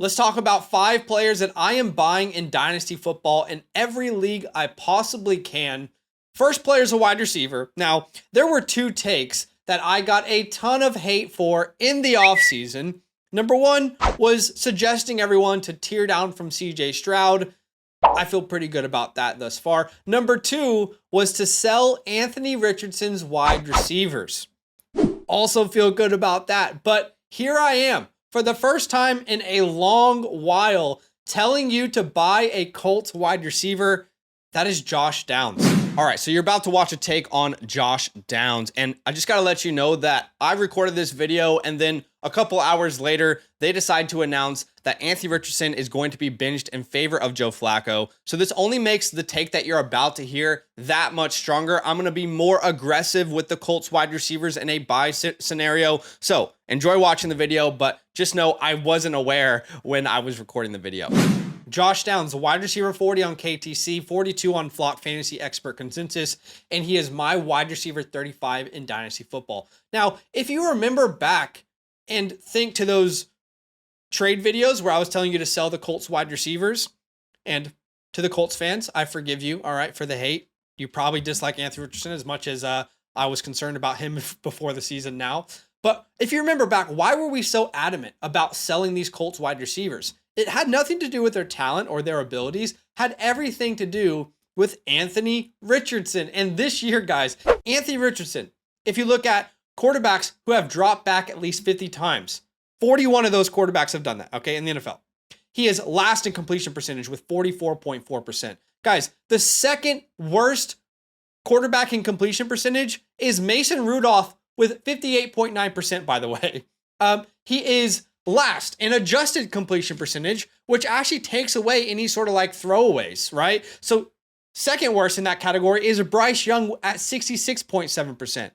Let's talk about 5 players that I am buying in Dynasty football in every league I possibly can. First player is a wide receiver. Now, there were 2 takes that I got a ton of hate for in the offseason. Number 1 was suggesting everyone to tear down from CJ Stroud. I feel pretty good about that thus far. Number 2 was to sell Anthony Richardson's wide receivers. Also feel good about that. But here I am, for the first time in a long while, telling you to buy a Colts wide receiver. That is Josh Downs. All right, so you're about to watch a take on Josh Downs, and I just got to let you know that I recorded this video, and then a couple hours later, they decide to announce that Anthony Richardson is going to be benched in favor of Joe Flacco. So this only makes the take that you're about to hear that much stronger. I'm going to be more aggressive with the Colts wide receivers in a buy scenario. So enjoy watching the video, but just know I wasn't aware when I was recording the video. Josh Downs, wide receiver 40 on KTC, 42 on Flock Fantasy Expert Consensus, and he is my wide receiver 35 in Dynasty Football. Now, if you remember back and think to those trade videos where I was telling you to sell the Colts wide receivers, and to the Colts fans, I forgive you, all right, for the hate. You probably dislike Anthony Richardson as much as I was concerned about him before the season now. But if you remember back, why were we so adamant about selling these Colts wide receivers? It had nothing to do with their talent or their abilities, had everything to do with Anthony Richardson. And this year, guys, Anthony Richardson, if you look at quarterbacks who have dropped back at least 50 times, 41 of those quarterbacks have done that, okay, in the NFL. He is last in completion percentage with 44.4%. Guys, the second worst quarterback in completion percentage is Mason Rudolph with 58.9%, by the way. He is last in adjusted completion percentage, which actually takes away any sort of like throwaways, right? So second worst in that category is Bryce Young at 66.7%.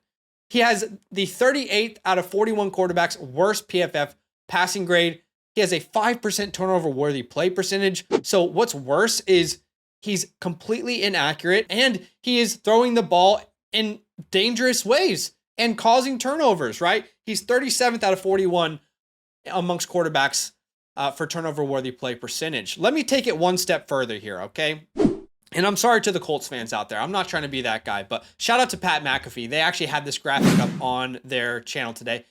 He has the 38th out of 41 quarterbacks worst PFF passing grade. He has a 5% turnover worthy play percentage. So what's worse is he's completely inaccurate and he is throwing the ball in dangerous ways and causing turnovers, right? He's 37th out of 41 amongst quarterbacks for turnover worthy play percentage. Let me take it one step further here, okay? And I'm sorry to the Colts fans out there. I'm not trying to be that guy, but shout out to Pat McAfee. They actually had this graphic up on their channel today.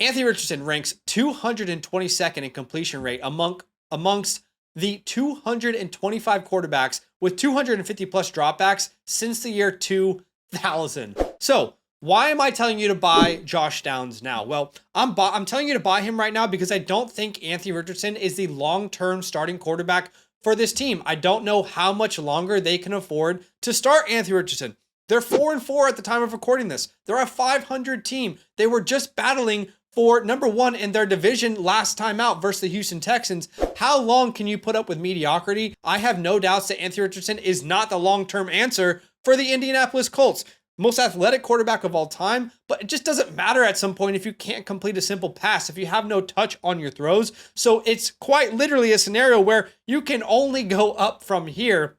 Anthony Richardson ranks 222nd in completion rate amongst the 225 quarterbacks with 250 plus dropbacks since the year 2000. So why am I telling you to buy Josh Downs now? Well, I'm telling you to buy him right now because I don't think Anthony Richardson is the long-term starting quarterback for this team. I don't know how much longer they can afford to start Anthony Richardson. They're 4-4 at the time of recording this. They're a 500 team. They were just battling for number 1 in their division last time out versus the Houston Texans. How long can you put up with mediocrity? I have no doubts that Anthony Richardson is not the long-term answer for the Indianapolis Colts. Most athletic quarterback of all time, but it just doesn't matter at some point if you can't complete a simple pass, if you have no touch on your throws. So it's quite literally a scenario where you can only go up from here.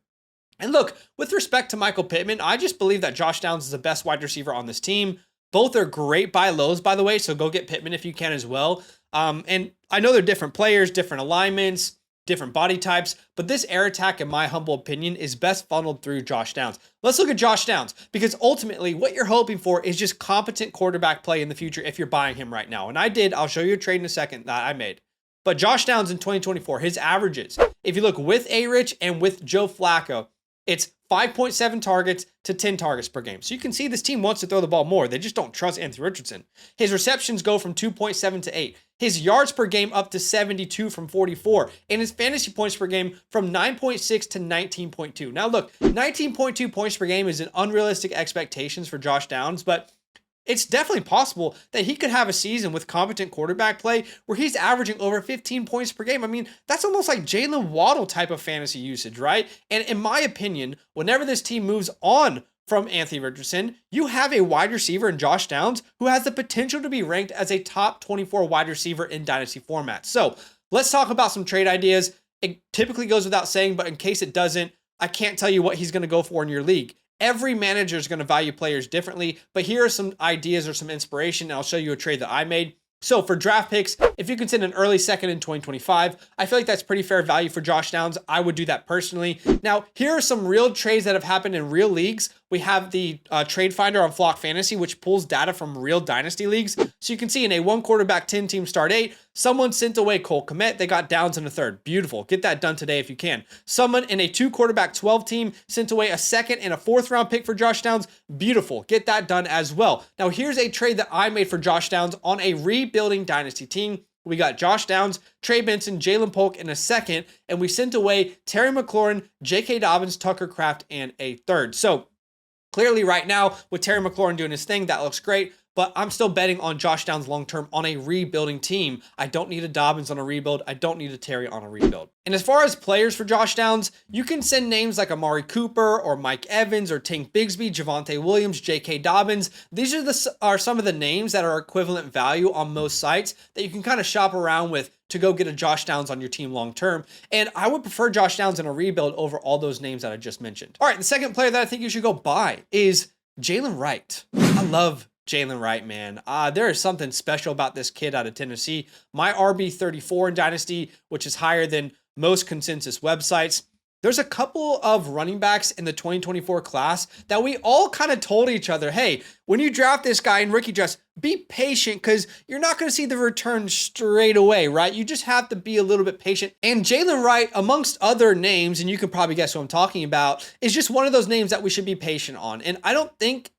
And look, with respect to Michael Pittman, I just believe that Josh Downs is the best wide receiver on this team. Both are great buy lows, by the way, so go get Pittman if you can as well. And I know they're different players, different alignments, different body types, but this air attack, in my humble opinion, is best funneled through Josh Downs. Let's look at Josh Downs, because ultimately what you're hoping for is just competent quarterback play in the future if you're buying him right now. And I'll show you a trade in a second that I made. But Josh Downs in 2024, his averages, if you look with A-Rich and with Joe Flacco, it's 5.7 targets to 10 targets per game. So you can see this team wants to throw the ball more. They just don't trust Anthony Richardson. His receptions go from 2.7 to 8. His yards per game up to 72 from 44. And his fantasy points per game from 9.6 to 19.2. Now look, 19.2 points per game is an unrealistic expectations for Josh Downs, but it's definitely possible that he could have a season with competent quarterback play where he's averaging over 15 points per game. I mean, that's almost like Jalen Waddle type of fantasy usage, right? And in my opinion, whenever this team moves on from Anthony Richardson, you have a wide receiver in Josh Downs who has the potential to be ranked as a top 24 wide receiver in Dynasty format. So let's talk about some trade ideas. It typically goes without saying, but in case it doesn't, I can't tell you what he's going to go for in your league. Every manager is going to value players differently, but here are some ideas or some inspiration, and I'll show you a trade that I made. So for draft picks, if you can send an early second in 2025, I feel like that's pretty fair value for Josh Downs. I would do that personally. Now, here are some real trades that have happened in real leagues. We have the trade finder on Flock Fantasy, which pulls data from real dynasty leagues. So you can see in a 1 quarterback 10 team start 8, someone sent away Cole Kmet. They got Downs in a third. Beautiful. Get that done today if you can. Someone in a 2 quarterback 12 team sent away a second and a 4th round pick for Josh Downs. Beautiful. Get that done as well. Now here's a trade that I made for Josh Downs on a rebuilding dynasty team. We got Josh Downs, Trey Benson, Jalen Polk in a second, and we sent away Terry McLaurin, J.K. Dobbins, Tucker Kraft, and a third. So clearly right now with Terry McLaurin doing his thing, that looks great. But I'm still betting on Josh Downs long-term on a rebuilding team. I don't need a Dobbins on a rebuild. I don't need a Terry on a rebuild. And as far as players for Josh Downs, you can send names like Amari Cooper or Mike Evans or Tank Bigsby, Javonte Williams, J.K. Dobbins. These are some of the names that are equivalent value on most sites that you can kind of shop around with to go get a Josh Downs on your team long-term. And I would prefer Josh Downs in a rebuild over all those names that I just mentioned. All right, the second player that I think you should go buy is Jalen Wright. I love Jalen Wright, man. There is something special about this kid out of Tennessee. My RB34 in Dynasty, which is higher than most consensus websites. There's a couple of running backs in the 2024 class that we all kind of told each other, hey, when you draft this guy in rookie drafts, be patient because you're not going to see the return straight away, right? You just have to be a little bit patient. And Jalen Wright, amongst other names, and you can probably guess who I'm talking about, is just one of those names that we should be patient on. And I don't think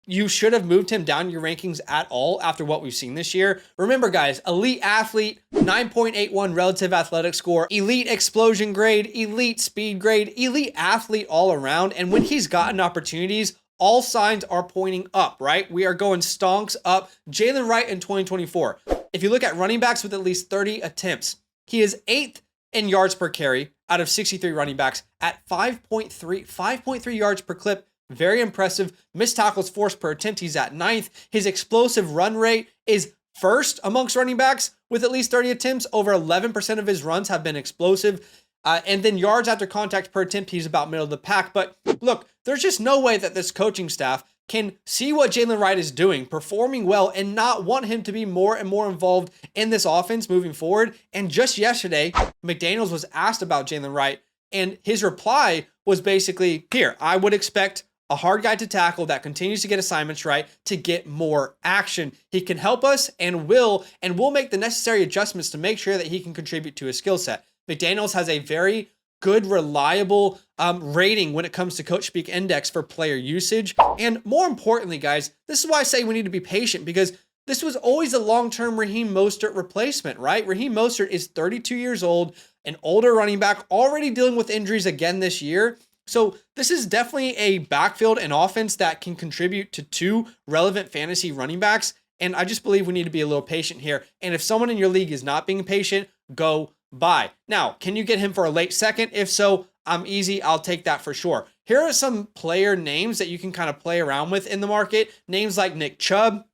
you should have moved him down your rankings at all after what we've seen this year. Remember, guys, elite athlete, 9.81 relative athletic score, elite explosion grade, elite speed grade, elite athlete all around. And when he's gotten opportunities, all signs are pointing up, right? We are going stonks up. Jalen Wright in 2024. If you look at running backs with at least 30 attempts, he is 8th in yards per carry out of 63 running backs at 5.3 yards per clip. Very impressive. Missed tackles forced per attempt, he's at 9th. His explosive run rate is 1st amongst running backs with at least 30 attempts. Over 11% of his runs have been explosive. And then yards after contact per attempt, he's about middle of the pack. But look, there's just no way that this coaching staff can see what Jalen Wright is doing, performing well, and not want him to be more and more involved in this offense moving forward. And just yesterday, McDaniels was asked about Jalen Wright, and his reply was basically, here, I would expect a hard guy to tackle that continues to get assignments right to get more action. He can help us and we'll make the necessary adjustments to make sure that he can contribute to his skill set. McDaniels has a very good, reliable rating when it comes to Coach Speak Index for player usage. And more importantly, guys, this is why I say we need to be patient, because this was always a long-term Raheem Mostert replacement, right? Raheem Mostert is 32 years old, an older running back, already dealing with injuries again this year. So this is definitely a backfield and offense that can contribute to 2 relevant fantasy running backs. And I just believe we need to be a little patient here. And if someone in your league is not being patient, go buy. Now, can you get him for a late second? If so, I'm easy. I'll take that for sure. Here are some player names that you can kind of play around with in the market. Names like Nick Chubb,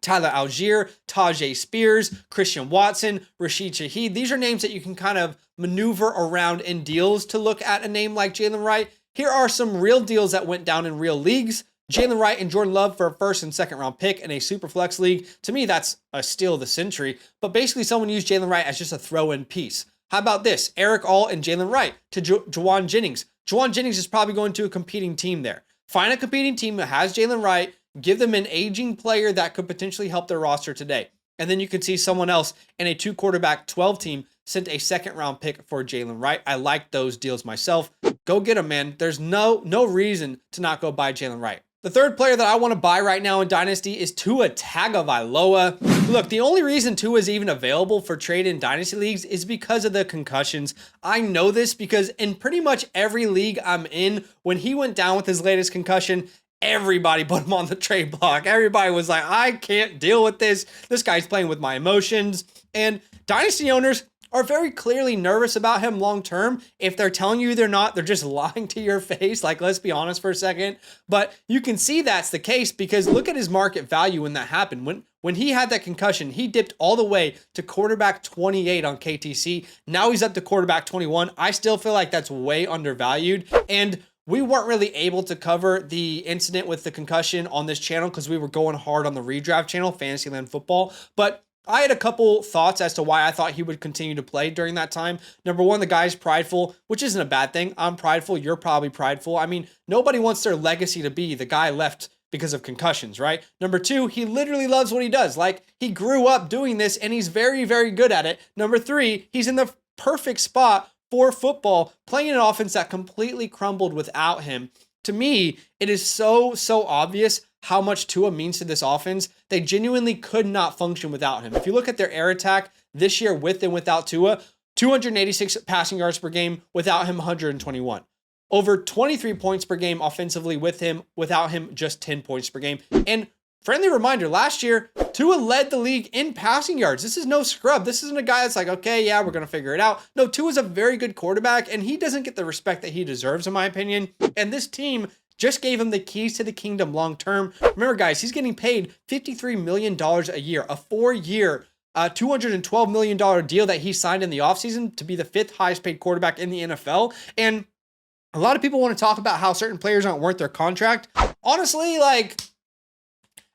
Tyler Algier, Tajay Spears, Christian Watson, Rashid Shaheed. These are names that you can kind of maneuver around in deals to look at a name like Jalen Wright. Here are some real deals that went down in real leagues. Jalen Wright and Jordan Love for a 1st and 2nd round pick in a super flex league. To me, that's a steal of the century, but basically someone used Jalen Wright as just a throw-in piece. How about this? Eric All and Jalen Wright to Juwan Jennings. Juwan Jennings is probably going to a competing team there. Find a competing team that has Jalen Wright, give them an aging player that could potentially help their roster today. And then you can see someone else in a 2 quarterback 12 team sent a 2nd round pick for Jalen Wright. I like those deals myself. Go get him, man. There's no reason to not go buy Jalen Wright. The third player that I want to buy right now in Dynasty is Tua Tagovailoa. Look, the only reason Tua is even available for trade in Dynasty leagues is because of the concussions. I know this because in pretty much every league I'm in, when he went down with his latest concussion, everybody put him on the trade block. Everybody was like, I can't deal with this. This guy's playing with my emotions. And Dynasty owners are very clearly nervous about him long term. If they're telling you they're not, they're just lying to your face. Like, let's be honest for a second. But you can see that's the case because look at his market value when that happened. When he had that concussion, he dipped all the way to quarterback 28 on KTC. Now he's up to quarterback 21. I still feel like that's way undervalued. And we weren't really able to cover the incident with the concussion on this channel because we were going hard on the redraft channel, DynastyLand Football. But I had a couple thoughts as to why I thought he would continue to play during that time. Number one, the guy's prideful, which isn't a bad thing. I'm prideful. You're probably prideful. I mean, nobody wants their legacy to be the guy left because of concussions, right? Number two, he literally loves what he does. Like, he grew up doing this and he's very, very good at it. Number three, he's in the perfect spot for football, playing an offense that completely crumbled without him. To me, it is so obvious how much Tua means to this offense. They genuinely could not function without him. If you look at their air attack this year with and without Tua, 286 passing yards per game, without him 121. Over 23 points per game offensively with him, without him just 10 points per game. And friendly reminder, last year, Tua led the league in passing yards. This is no scrub. This isn't a guy that's like, okay, yeah, we're going to figure it out. No, Tua's a very good quarterback, and he doesn't get the respect that he deserves, in my opinion. And this team just gave him the keys to the kingdom long term. Remember, guys, he's getting paid $53 million a year, a 4-year, $212 million deal that he signed in the offseason to be the 5th highest paid quarterback in the NFL. And a lot of people want to talk about how certain players aren't worth their contract. Honestly, like,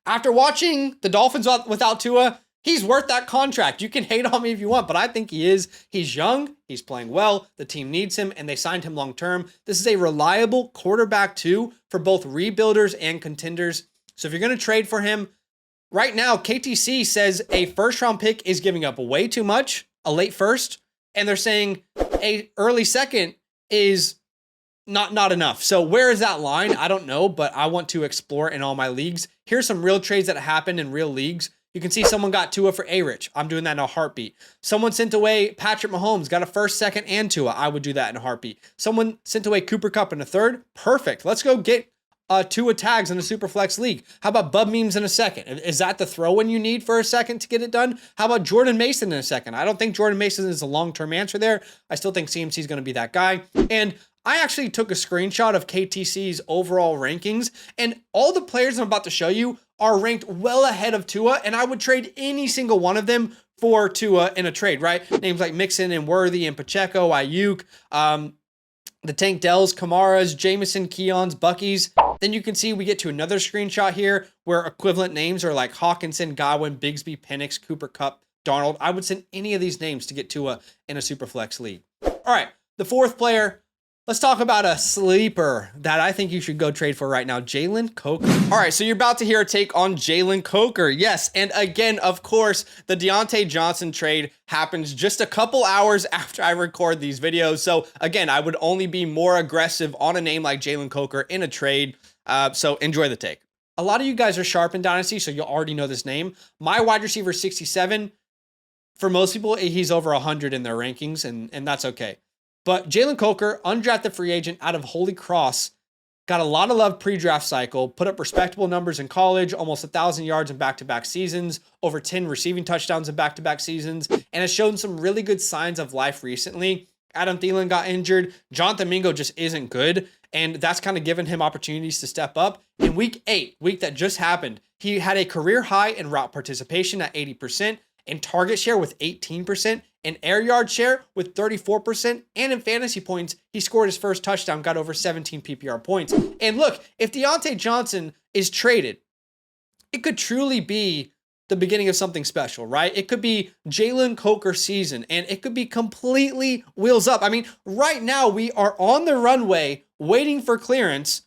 after watching the Dolphins without Tua, he's worth that contract. You can hate on me if you want, but I think he is. He's young. He's playing well. The team needs him, and they signed him long term. This is a reliable quarterback, too, for both rebuilders and contenders. So if you're going to trade for him, right now, KTC says a first-round pick is giving up way too much, a late first, and they're saying a early second is not enough. So where is that line? I don't know, but I want to explore in all my leagues. Here's some real trades that happened in real leagues. You can see someone got Tua for A-Rich. I'm doing that in a heartbeat. Someone sent away Patrick Mahomes, got a first, second, and Tua. I would do that in a heartbeat. Someone sent away Cooper Kupp in a third. Perfect. Let's go get Tua tags in a Superflex league. How about Bub Memes in a second? Is that the throw-in you need for a second to get it done? How about Jordan Mason in a second? I don't think Jordan Mason is a long-term answer there. I still think CMC is going to be that guy. And I actually took a screenshot of KTC's overall rankings, and all the players I'm about to show you are ranked well ahead of Tua, and I would trade any single one of them for Tua in a trade, right? Names like Mixon and Worthy and Pacheco, Ayuk, the Tank Dells, Kamaras, Jameson, Keons, Buckies. Then you can see we get to another screenshot here where equivalent names are like Hawkinson, Godwin, Bigsby, Penix, Cooper Kupp, Darnold. I would send any of these names to get Tua in a Superflex league. All right, the fourth player. Let's talk about a sleeper that I think you should go trade for right now, Jalen Coker. All right, so you're about to hear a take on Jalen Coker. Yes, and again, of course, the Diontae Johnson trade happens just a couple hours after I record these videos. So again, I would only be more aggressive on a name like Jalen Coker in a trade. So enjoy the take. A lot of you guys are sharp in Dynasty, so you already know this name. My wide receiver 67. For most people, he's over 100 in their rankings, and that's okay. But Jalen Coker, undrafted free agent out of Holy Cross, got a lot of love pre-draft cycle, put up respectable numbers in college, almost 1,000 yards in back-to-back seasons, over 10 receiving touchdowns in back-to-back seasons, and has shown some really good signs of life recently. Adam Thielen got injured. Jonathan Mingo just isn't good, and that's kind of given him opportunities to step up. In week 8, week that just happened, he had a career high in route participation at 80%, in target share with 18%, in air yard share with 34%, and in fantasy points, he scored his first touchdown, got over 17 PPR points. And look, if Diontae Johnson is traded, it could truly be the beginning of something special, right? It could be Jalen Coker season, and it could be completely wheels up. I mean, right now we are on the runway waiting for clearance.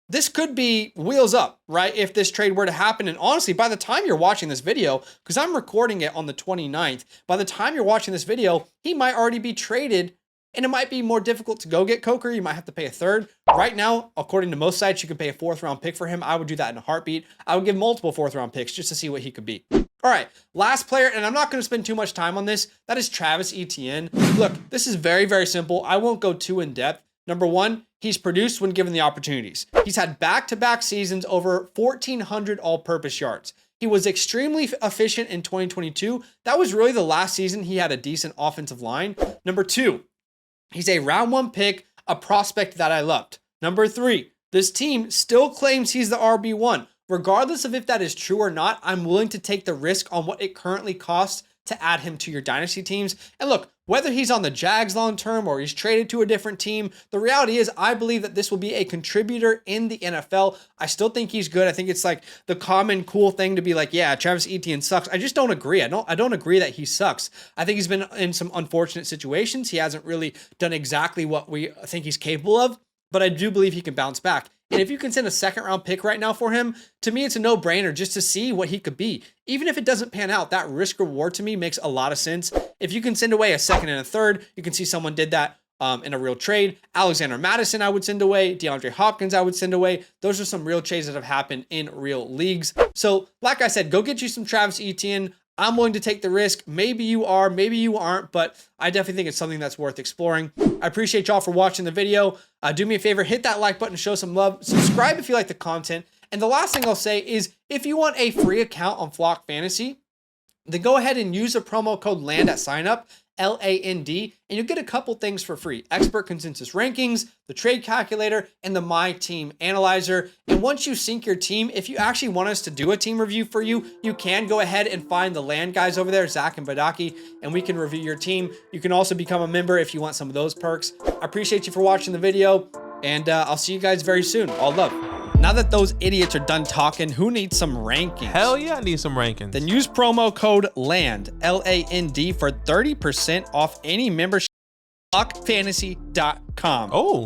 This could be wheels up, right? If this trade were to happen. And honestly, by the time you're watching this video, because I'm recording it on the 29th, by the time you're watching this video, he might already be traded, and it might be more difficult to go get Coker. You might have to pay a third. Right now, according to most sites, you can pay a 4th-round pick for him. I would do that in a heartbeat. I would give multiple 4th-round picks just to see what he could be. All right, last player, and I'm not going to spend too much time on this. That is Travis Etienne. Look, this is very, very simple. I won't go too in-depth. Number one, he's produced when given the opportunities. He's had back-to-back seasons over 1,400 all-purpose yards. He was extremely efficient in 2022. That was really the last season he had a decent offensive line. Number two, he's a round 1 pick, a prospect that I loved. Number 3, this team still claims he's the RB1. Regardless of if that is true or not, I'm willing to take the risk on what it currently costs to add him to your dynasty teams. And look, whether he's on the Jags long term or he's traded to a different team, the reality is I believe that this will be a contributor in the NFL. I still think he's good. I think it's like the common cool thing to be like, yeah, Travis Etienne sucks. I just don't agree. I don't agree that he sucks. I think he's been in some unfortunate situations. He hasn't really done exactly what we think he's capable of, but I do believe he can bounce back. And if you can send a second round pick right now for him, to me, it's a no brainer just to see what he could be. Even if it doesn't pan out, that risk reward to me makes a lot of sense. If you can send away a second and a third, you can see someone did that in a real trade. Alexander Madison, I would send away. DeAndre Hopkins, I would send away. Those are some real trades that have happened in real leagues. So like I said, go get you some Travis Etienne. I'm willing to take the risk. Maybe you are, maybe you aren't, but I definitely think it's something that's worth exploring. I appreciate y'all for watching the video. Do me a favor, hit that like button, show some love. Subscribe if you like the content. And the last thing I'll say is if you want a free account on Flock Fantasy, then go ahead and use the promo code LAND at sign up, LAND, and you'll get a couple things for free. Expert consensus rankings, the trade calculator, and the My Team Analyzer. And once you sync your team, if you actually want us to do a team review for you, you can go ahead and find the LAND guys over there, Zach and Vadaki, and we can review your team. You can also become a member if you want some of those perks. I appreciate you for watching the video, and I'll see you guys very soon. All love. Now that those idiots are done talking, who needs some rankings? Hell yeah, I need some rankings. Then use promo code LAND, LAND, for 30% off any membership at FlockFantasy.com. Oh.